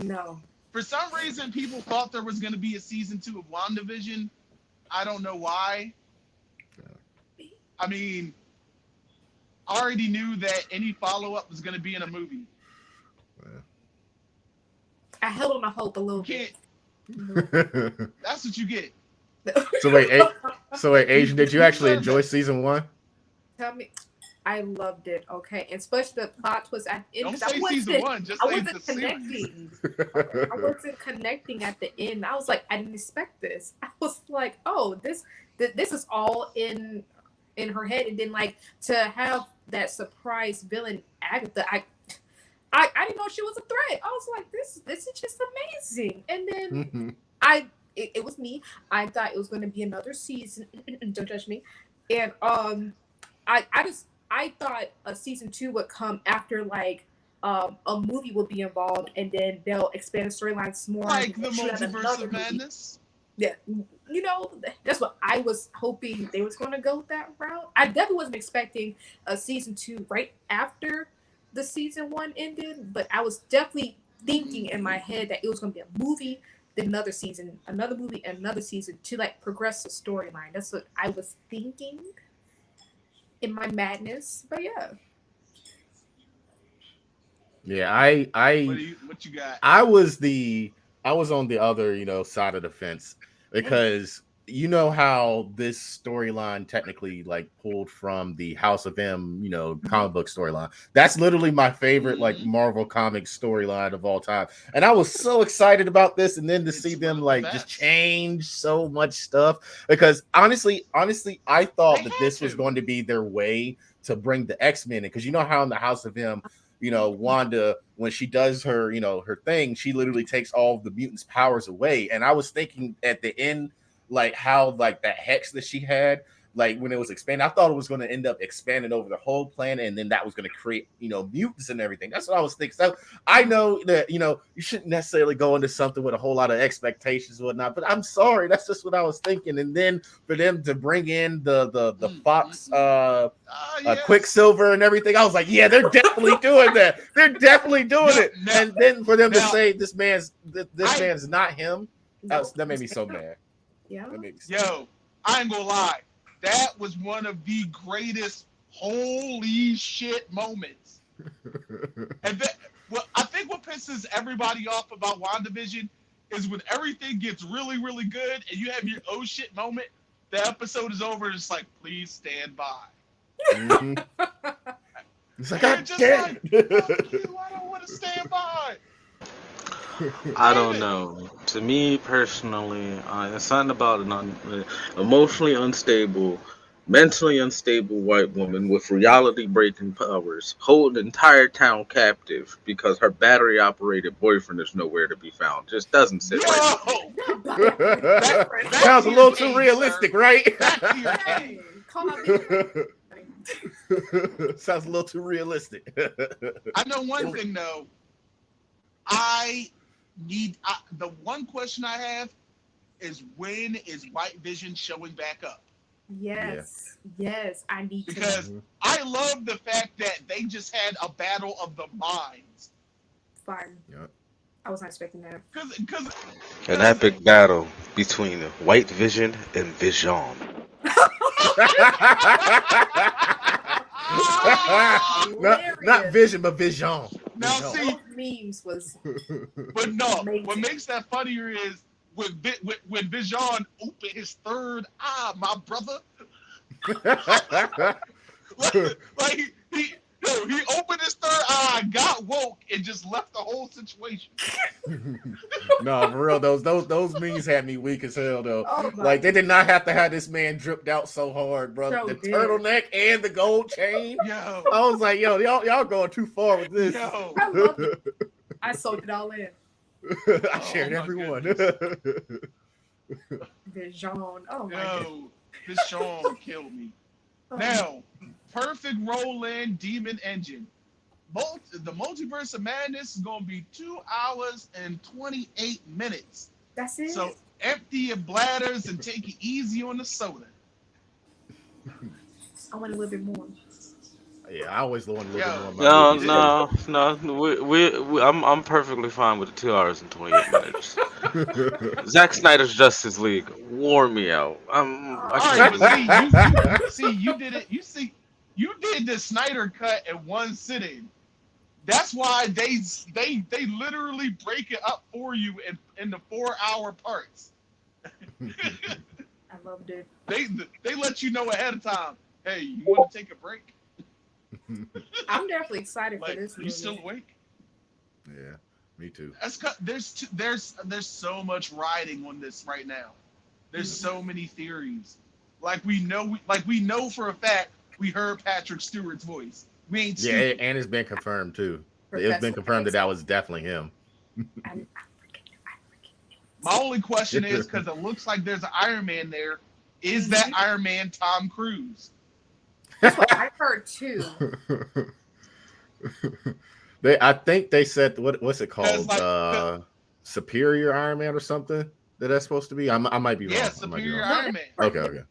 No. For some reason, people thought there was going to be a season 2 of WandaVision. I don't know why. I mean, I already knew that any follow-up was going to be in a movie. I held on to hope a little bit. That's what you get. So wait, Asian, did you actually enjoy season 1? Tell me. I loved it. Okay, and especially the plot twist at the end. Don't say season 1. Just say the connecting. I wasn't connecting at the end. I was like, I didn't expect this. I was like, oh, this is all in her head, and then like to have that surprise villain Agatha. I didn't know she was a threat. I was like, this is just amazing. And then it was me. I thought it was going to be another season. Don't judge me. And I thought a season 2 would come after like a movie would be involved, and then they'll expand the storylines more. Like the Multiverse of Madness. Yeah, you know, that's what I was hoping they was going to go that route. I definitely wasn't expecting a season 2 right after the season 1 ended, but I was definitely thinking in my head that it was going to be a movie, then another season, another movie, and another season to like progress the storyline. That's what I was thinking in my madness. But yeah. Yeah, what you got? I was on the other, side of the fence, because you know how this storyline technically like pulled from the House of M, comic book storyline. That's literally my favorite like Marvel Comics storyline of all time. And I was so excited about this, and then to see them like just change so much stuff, because honestly, I thought that this was going to be their way to bring the X-Men in, because you know how in the House of M, Wanda, when she does her, her thing, she literally takes all of the mutants' powers away. And I was thinking at the end, like how like that hex that she had, like when it was expanded, I thought it was going to end up expanding over the whole planet, and then that was going to create, mutants and everything. That's what I was thinking. So I know that, you shouldn't necessarily go into something with a whole lot of expectations and whatnot, but I'm sorry, that's just what I was thinking. And then for them to bring in the Fox Quicksilver and everything, I was like, yeah, they're definitely doing that. They're definitely doing it. And then for them to say this man's not him, that made me so mad. Yeah. Yo, I ain't gonna lie. That was one of the greatest holy shit moments. And I think what pisses everybody off about WandaVision is when everything gets really, really good and you have your oh shit moment, the episode is over and it's like, please stand by. It's like, fuck you, I don't want to stand by. I don't know. To me personally, it's something about an emotionally unstable, mentally unstable white woman with reality-breaking powers holding an entire town captive because her battery-operated boyfriend is nowhere to be found. Just doesn't sit right. That sounds a little too realistic, right? Sounds a little too realistic. I know one thing though. The one question I have is, when is White Vision showing back up? Yes, I need to. Because I love the fact that they just had a battle of the minds. Fine. Yep. I was not expecting that. An epic battle between White Vision and Vision. not Vision, but Vision. Now see, memes was. But no, amazing. What makes that funnier is when Vision opened his third eye, my brother. like he opened his third eye, got woke, and just left the whole situation. No, for real, those memes had me weak as hell though. Like they did not have to have this man dripped out so hard, bro. The turtleneck and the gold chain. Yo. I was like, yo, y'all going too far with this. Yo. I loved it. I soaked it all in. I shared everyone. Vision. Oh my God. Vision killed me. Now, perfect roll-in demon engine. The Multiverse of Madness is going to be 2 hours and 28 minutes. That's it. So empty your bladders and take it easy on the soda. I want a little bit more. Yeah, I always want a little bit more Yo, of my No, movies I'm perfectly fine with the 2 hours and 28 minutes. too. Zack Snyder's Justice League wore me out. I all right, couldn't but do it. see, you did it. You did the Snyder cut in one sitting. That's why they literally break it up for you in the 4 hour parts. I loved it. They let you know ahead of time. Hey, you want to take a break? I'm definitely excited for Like, this you still movie. awake? Yeah, me too. There's so much riding on this right now. There's Mhm. so many theories. We know for a fact we heard Patrick Stewart's voice. We ain't Yeah, stupid. and it's been confirmed too. It's been Professor confirmed that X. that was definitely him. I forget. My only question is, because it looks like there's an Iron Man there, is that Iron Man Tom Cruise? That's what I heard too. I think they said what's it Because called? Superior Iron Man or something that's supposed to be. I might be yeah, wrong. I might be Superior wrong. No, Iron that's Man. right. Okay.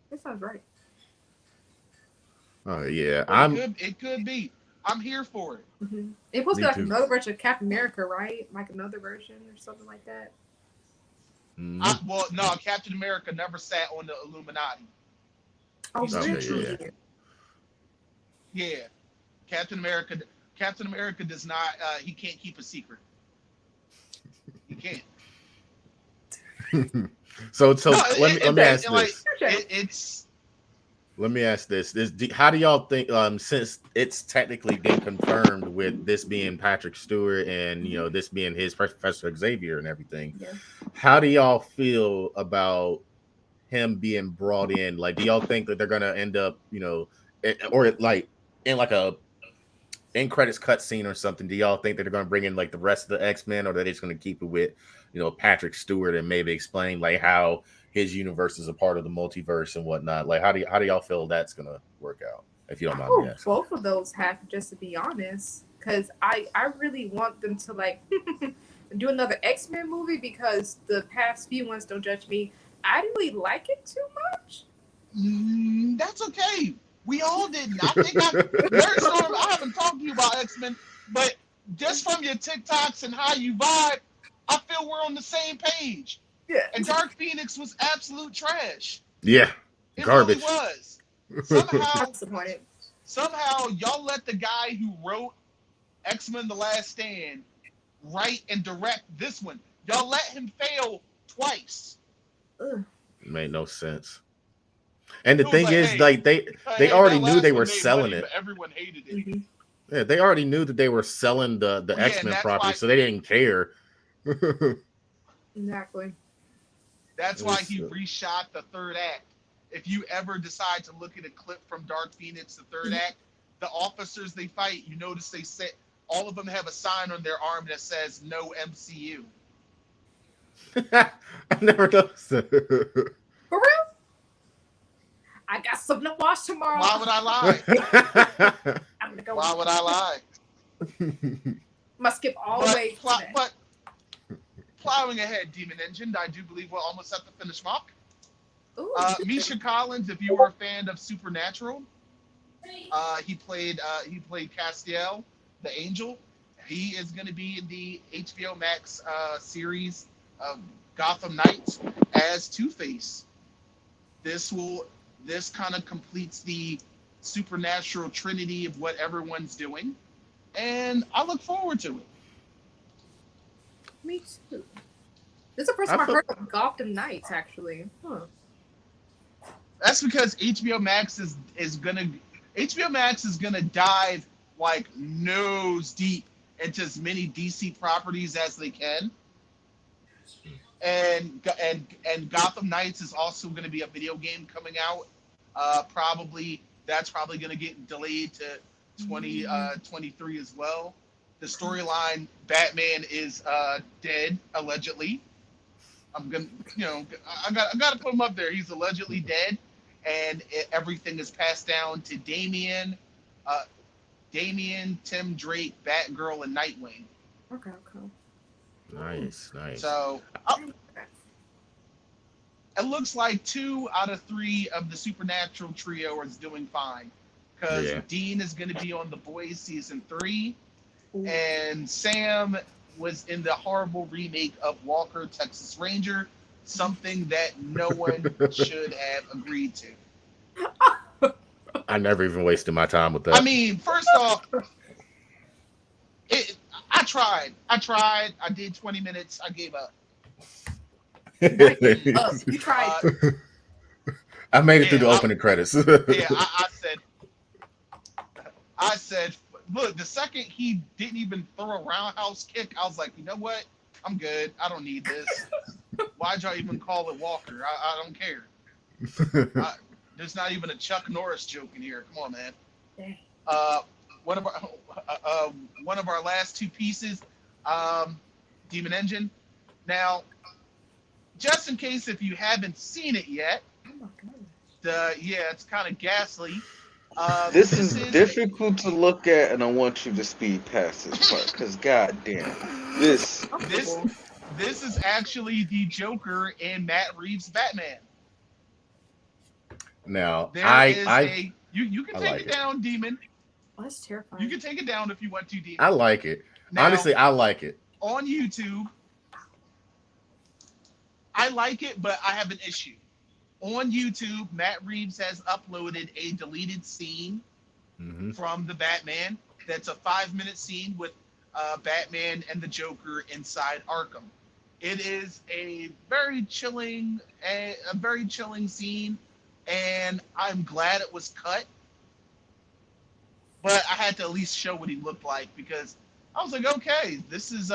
That sounds right. Oh yeah, It could be. I'm here for it. Mm-hmm. It was Me like too. another version of Captain America, right? Like another version or something like that. Well, no, Captain America never sat on the Illuminati. Oh, He's too Okay, true. yeah. Yeah, Captain America does not. He can't keep a secret. He can't. So No, let me ask like this. it's. Let me ask this. How do y'all think? Since it's technically been confirmed with this being Patrick Stewart and this being his Professor Xavier and everything, Yeah. how do y'all feel about him being brought in? Like, do y'all think that they're gonna end up, or like in like a end credits cutscene or something? Do y'all think that they're gonna bring in like the rest of the X-Men, or are they just gonna keep it with Patrick Stewart and maybe explain like how his universe is a part of the multiverse and whatnot? Like, how do y'all feel that's gonna work out? If you don't mind me Oh, asking. both of those have, just to be honest, because I really want them to like do another X-Men movie, because the past few ones, don't judge me, I didn't really like it too much. That's okay. We all didn't. I think Nerd I haven't talked to you about X-Men, but just from your TikToks and how you vibe, I feel we're on the same page. Yeah. And Dark Phoenix was absolute trash. Yeah, It garbage. really was. Somehow, I'm disappointed. y'all let the guy who wrote X-Men: The Last Stand write and direct this one. Y'all let him fail twice. Ugh. Made no sense. And the It was thing like, is, hey, like they already that knew they last were one made selling money, it. but everyone hated it. Mm-hmm. Yeah, they already knew that they were selling the Well, yeah, and X-Men that's property, why so they didn't care. Exactly. That's It why was, he reshot the third act. If you ever decide to look at a clip from Dark Phoenix, the third act, the officers they fight, you notice they say all of them have a sign on their arm that says "No MCU." I never noticed that. For real? I got something to watch tomorrow. Why would I lie? I'm gonna go. Why would I lie? Must skip all the way. But plowing ahead, Demon Engine. I do believe we're almost at the finish mark. Ooh, Misha Collins, if you were a fan of Supernatural, he played Castiel, the Angel. He is going to be in the HBO Max series of Gotham Knights as Two-Face. This kind of completes the supernatural trinity of what everyone's doing, and I look forward to it. Me too. This is the first time I heard of Gotham Knights, actually. Huh. That's because HBO Max is gonna dive like nose deep into as many DC properties as they can, and Gotham Knights is also going to be a video game coming out. That's probably going to get delayed to 2023 as well. The storyline, Batman is dead allegedly. I got to put him up there. He's allegedly dead, and everything is passed down to Damian, Tim Drake, Batgirl, and Nightwing. Okay. Nice. So it looks like 2 out of 3 of the Supernatural trio is doing fine. because Yeah. Dean is going to be on The Boys season 3, Ooh. and Sam was in the horrible remake of Walker, Texas Ranger, something that no one should have agreed to. I never even wasted my time with I that. mean, first off, I tried. I did 20 minutes. I gave up. Not giving up. You tried. I made it through Yeah, the opening credits. I said, look, the second he didn't even throw a roundhouse kick, I was like, you know what? I'm good. I don't need this. Why'd y'all even call it Walker? I don't care. There's not even a Chuck Norris joke in here. Come on, man. Dang. One of our last two pieces, Demon Engine. Now, just in case if you haven't seen it yet, Oh my goodness. it's kind of ghastly. This is difficult to look at, and I want you to speed past this part, because goddamn, this. Comfortable. This is actually the Joker in Matt Reeves' Batman. Now, You can I take like it it. down, Demon. Oh, that's terrifying. You can take it down if you want to, Demon. I like it. Now, Honestly, I like it. on YouTube, I like it, but I have an issue. On YouTube, Matt Reeves has uploaded a deleted scene from the Batman. That's a 5-minute scene with Batman and the Joker inside Arkham. It is a very chilling scene, and I'm glad it was cut. But I had to at least show what he looked like, because I was like, okay, this is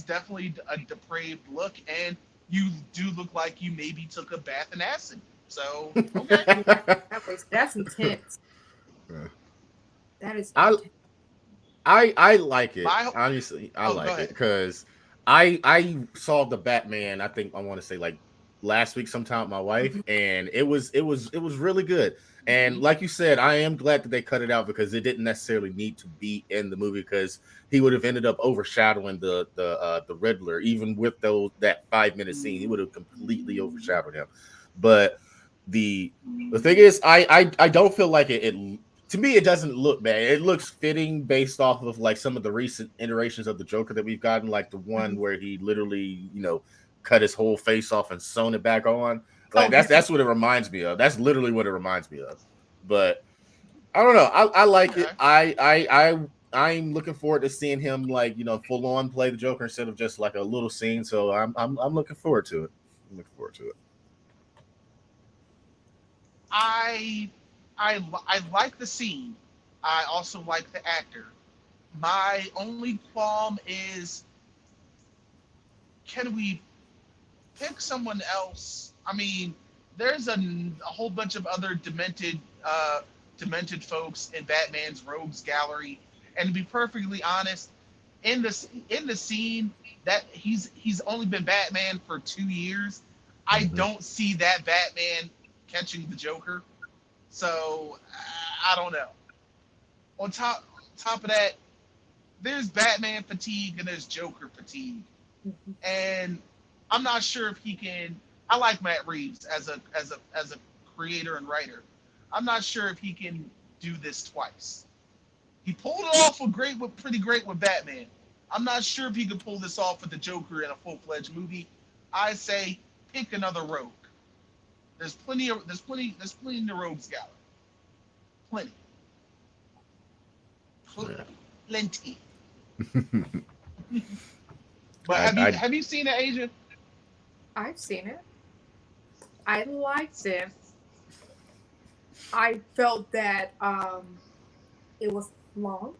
definitely a depraved look, and you do look like you maybe took a bath in acid. So okay. That's intense. That is I intense. I like it. Honestly, I like it because I saw the Batman. I think I want to say like last week sometime with my wife, and it was really good. And like you said, I am glad that they cut it out, because it didn't necessarily need to be in the movie, because he would have ended up overshadowing the Riddler. Even with that 5-minute scene, he would have completely overshadowed him. But the thing is, I don't feel like it to me, it doesn't look bad. It looks fitting based off of like some of the recent iterations of the Joker that we've gotten, like the one where he literally, cut his whole face off and sewn it back on. Like that's what it reminds me of. That's literally what it reminds me of. But I don't know. I like it. I'm looking forward to seeing him like full on play the Joker instead of just like a little scene. So I'm looking forward to it. I'm looking forward to it. I like the scene. I also like the actor. My only qualm is, can we pick someone else? I mean, there's a whole bunch of other demented folks in Batman's rogues gallery, and to be perfectly honest, in the scene that he's only been Batman for 2 years, I don't see that Batman catching the Joker. So I don't know. On top of that, there's Batman fatigue and there's Joker fatigue, and I'm not sure if he can. I like Matt Reeves as a creator and writer. I'm not sure if he can do this twice. He pulled it off pretty great with Batman. I'm not sure if he could pull this off with the Joker in a full-fledged movie. I say pick another rogue. There's plenty in the rogues gallery. Plenty. But have you seen it, Asia? I've seen it. I liked it. I felt that it was long,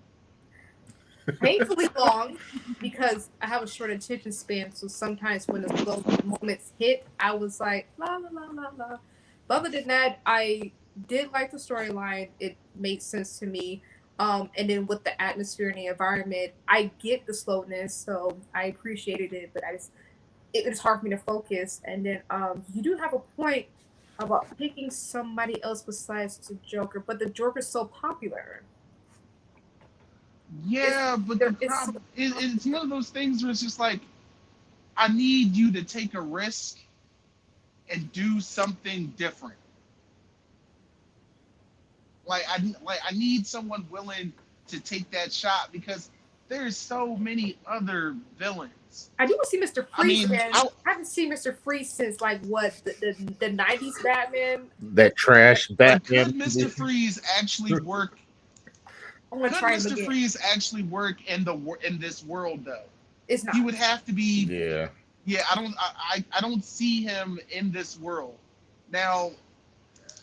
painfully long, because I have a short attention span. So sometimes when those moments hit, I was like, la la la la la. But other than that, I did like the storyline. It made sense to me. And then with the atmosphere and the environment, I get the slowness, so I appreciated it. But it's hard for me to focus. And then you do have a point about picking somebody else besides the Joker, but the Joker's so popular. Yeah, but it's one of those things where it's just like, I need you to take a risk and do something different. I need someone willing to take that shot because there's so many other villains. I do want to see Mr. I Freeze mean, again. I haven't seen Mr. Freeze since like what the 90s Batman. That trash But Batman. could Mr. Freeze actually work? I'm gonna Could try him Mr. again. Freeze actually work in this world though? It's not. He would have to be. Yeah. Yeah, I don't see him in this world. Now,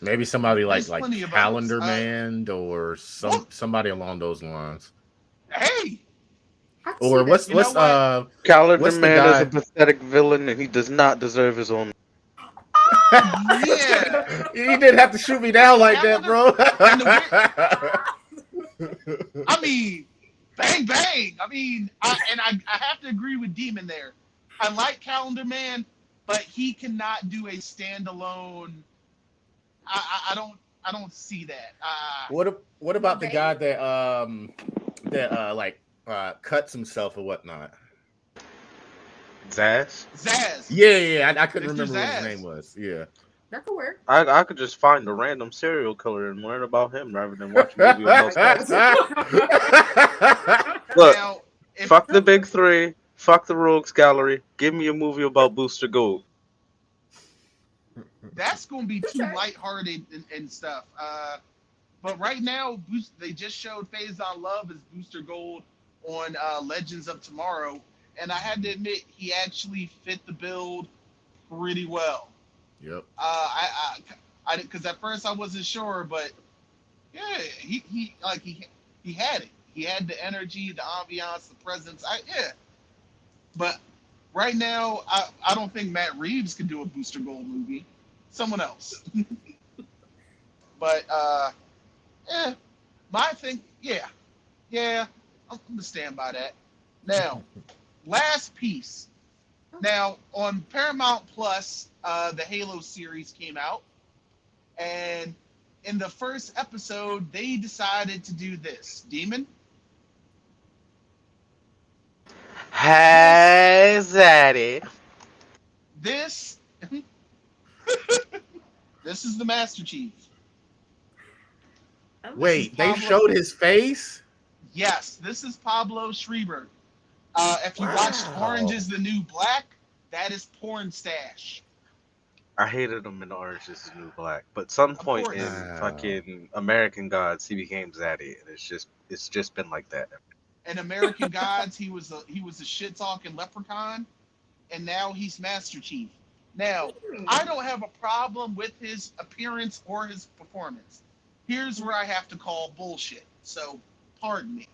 Maybe somebody like there's plenty of Calendar others. Man or somebody along those lines. Hey, I can Or see what's that. You know what? Calendar What's the Man is guy- a pathetic villain, and he does not deserve his own. Yeah. You didn't have to shoot me down like that, bro. I mean, bang bang. I mean, I have to agree with Demon there. I like Calendar Man, but he cannot do a standalone. I don't see that. What about the guy that cuts himself or whatnot? Zaz. Zaz. Yeah, I couldn't Mr. remember what his Zaz. name was. Yeah. That could work. I could just find a random serial killer and learn about him rather than watch a movie about those guys. Look, Now, if, fuck the big three, fuck the Rogues Gallery. Give me a movie about Booster Gold. that's going to be too lighthearted and stuff. But right now, they just showed Faison Love as Booster Gold on Legends of Tomorrow, and I had to admit he actually fit the build pretty well. Yep. I because at first I wasn't sure, but yeah, he had it. He had the energy, the ambiance, the presence. But right now, I don't think Matt Reeves can do a Booster Gold movie. Someone else. But my thing, yeah, I'm gonna stand by that. Now, last piece. Now on Paramount Plus, the Halo series came out, and in the first episode, they decided to do this. Demon. Hey, Zaddy. This this is the Master Chief. Wait, they Pablo. showed his face? Yes, this is Pablo Schreiber. If you watched Orange is the New Black, that is Porn Stash. I hated him in Orange is the New Black, but some point course. in fucking American Gods, he became Zaddy, and it's just been like that. In American Gods, he was a shit talking leprechaun, and now he's Master Chief. Now, I don't have a problem with his appearance or his performance. Here's where I have to call bullshit. So, pardon me.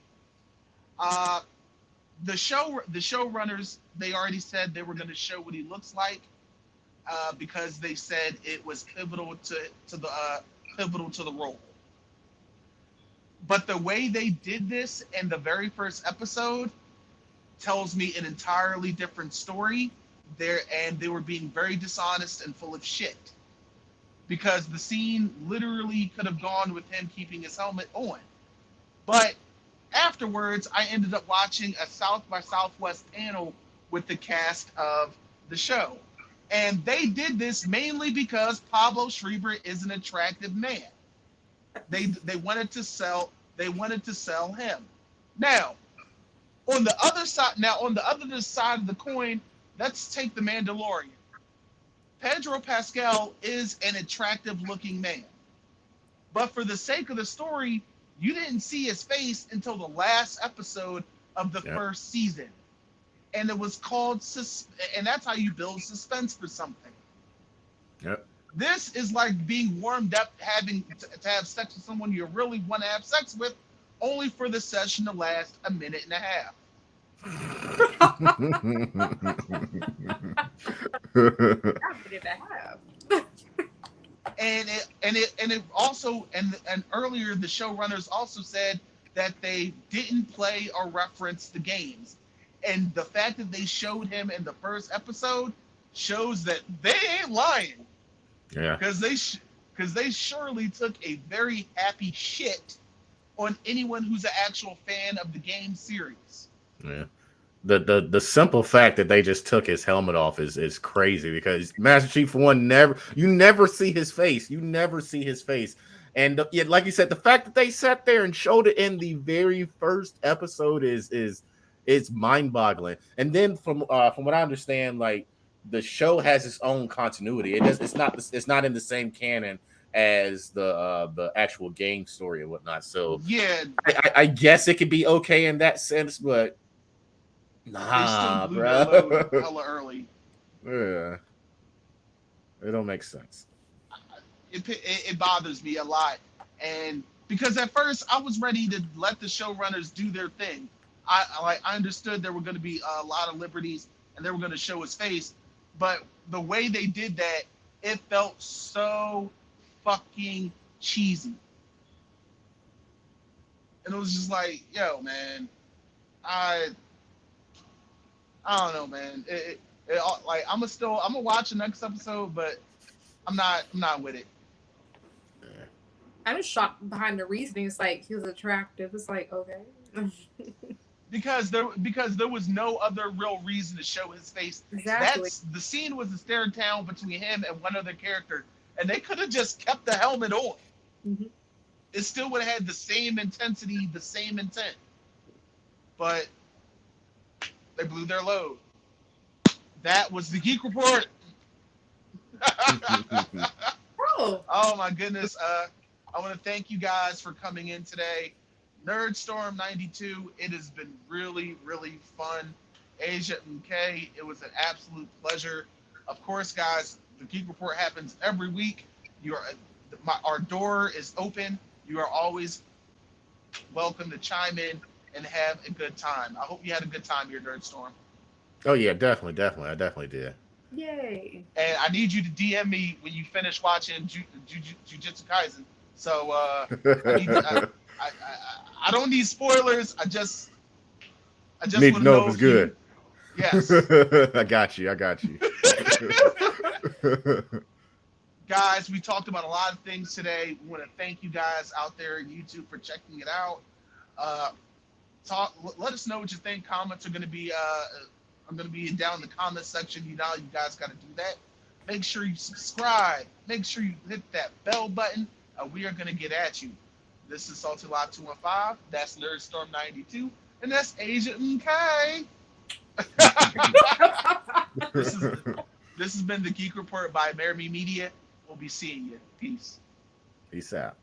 The showrunners, they already said they were going to show what he looks like, because they said it was pivotal to the role. But the way they did this in the very first episode tells me an entirely different story. They were being very dishonest and full of shit. Because the scene literally could have gone with him keeping his helmet on. But afterwards, I ended up watching a South by Southwest panel with the cast of the show. And they did this mainly because Pablo Schreiber is an attractive man. They wanted to sell him. Now, on the other side of the coin, let's take the Mandalorian. Pedro Pascal is an attractive looking man. But for the sake of the story, you didn't see his face until the last episode of the first season. And it was called and that's how you build suspense for something. Yep. This is like being warmed up having to have sex with someone you really want to have sex with, only for the session to last a minute and a half. And also earlier the showrunners also said that they didn't play or reference the games, and the fact that they showed him in the first episode shows that they ain't lying. Yeah, because they surely took a very happy shit on anyone who's an actual fan of the game series. Yeah. The simple fact that they just took his helmet off is crazy, because Master Chief 1 you never see his face. You never see his face. And yeah, like you said, the fact that they sat there and showed it in the very first episode is mind-boggling. And then from what I understand, like the show has its own continuity. It's not in the same canon as the actual game story and whatnot. So Yeah, I guess it could be okay in that sense, but they still nah, blew their load bro. hella early. Yeah, it don't make sense. It bothers me a lot, and because at first I was ready to let the showrunners do their thing. I understood there were going to be a lot of liberties and they were going to show his face, but the way they did that, it felt so fucking cheesy, and it was just like, yo, man, I I don't know, man. Like I'm gonna watch the next episode, but I'm not with it. I'm shocked behind the reasoning. It's like he was attractive. It's like, okay. Because there was no other real reason to show his face. Exactly. The scene was a stare down between him and one other character, and they could have just kept the helmet on. Mm-hmm. It still would have had the same intensity, the same intent. But they blew their load. That was the Geek Report. Oh my goodness. I want to thank you guys for coming in today. Nerdstorm 92, it has been really, really fun. Asia and Kay, it was an absolute pleasure. Of course, guys, the Geek Report happens every week. Our door is open. You are always welcome to chime in and have a good time. I hope you had a good time here, Nerdstorm. Oh yeah, definitely. I definitely did. Yay. And I need you to DM me when you finish watching Jujutsu Kaisen. So I don't need spoilers. I just need want to know if it's good. Yes. I got you. Guys, we talked about a lot of things today. We want to thank you guys out there in YouTube for checking it out. Let us know what you think. Comments are going to be I'm going to be down in the comment section. You guys got to do that. Make sure you subscribe. Make sure you hit that bell button. We are going to get at you. This is Salty Live 215. That's Nerdstorm 92. And that's Asia MK. This has been the Geek Report by Amerime Media. We'll be seeing you. Peace. Peace out.